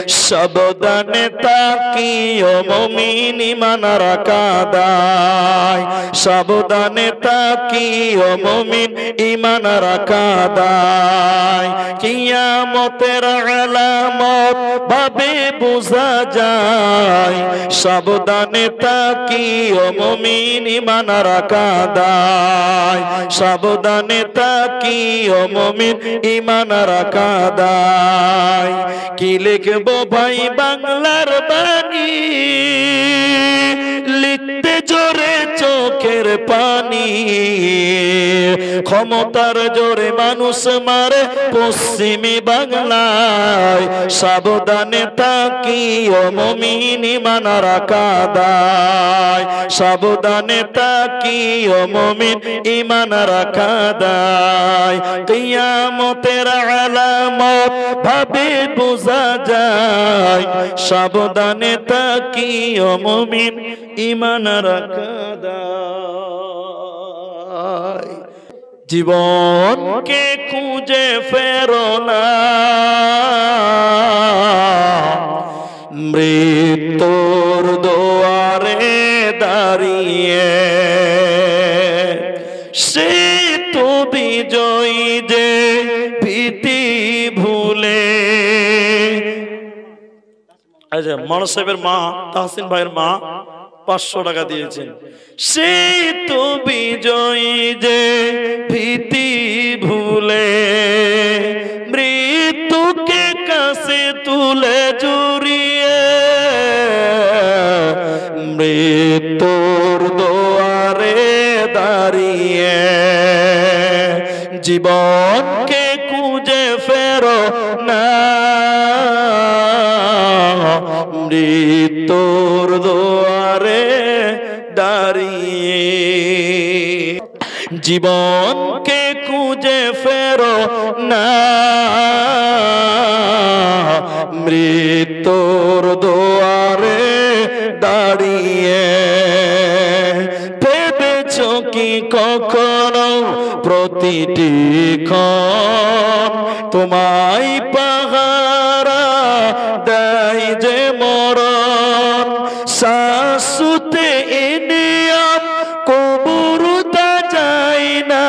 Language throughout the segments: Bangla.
সাবধানে তাকিও মুমিন ঈমান রাখা দায় সাবধানে তাকিও মুমিন ঈমান রাখা দায় কিয়ামতের আলামত ভাবে বোঝা যায় সাবধানে তাকিও মুমিন ঈমান রাখা দায় সাবধানে তাকিও মুমিন ঈমান রাখা দায় কি লিখবো ভাই বাংলার বাণী লিখতে জোরে চোখের পানি ক্ষমতার জোরে মানুষ মারে পশ্চিমী বাংলায় সাবধানে তাকিও মুমিন ঈমান রাখা দায় সাবধানে তাকিও মুমিন ঈমান রাখা দায় কিয়ামতের আলামত ভাবে বোঝা যায় সাবধানে তাকিও মুমিন ঈমান রাখা দায় জীবনকে খুঁজে ফেরো না মৃত্যুর দুয়ারে দাঁড়িয়ে সে তো বিজয়ী যে ভীতি ভুলে আচ্ছা মানস সাহেবের মা তাহসিন ভাইয়ের মা 500 টাকা দিয়েছেন সে তো বিজয়ী যে ভীতি ভুলে মৃত্যুকে কাছে তুলে জড়িয়ে মৃত্যুর দুয়ারে দাঁড়িয়ে জীবনকে খুঁজে ফেরো না মৃত্যুর দুয়ারে দাঁড়িয়ে জীবনকে খুঁজে ফেরো না মৃত্যুর দুয়ারে দাঁড়িয়ে ভেবেছো কি কখনো প্রতিটি ক্ষণ তোমায় পাহারা দেয় যে মরণ শাশ্বতে নিয়ম কবরটা যায় না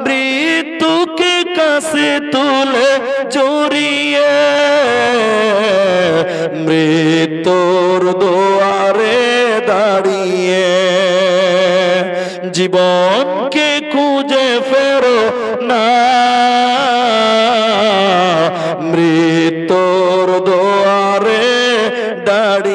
মৃত্যুকে কাছে তুলে জড়িয়ে মৃত্যুর দুয়ারে দাঁড়িয়ে জীবনকে খুঁজে ফেরো না মৃত্যুর দুয়ারে দাঁড়িয়ে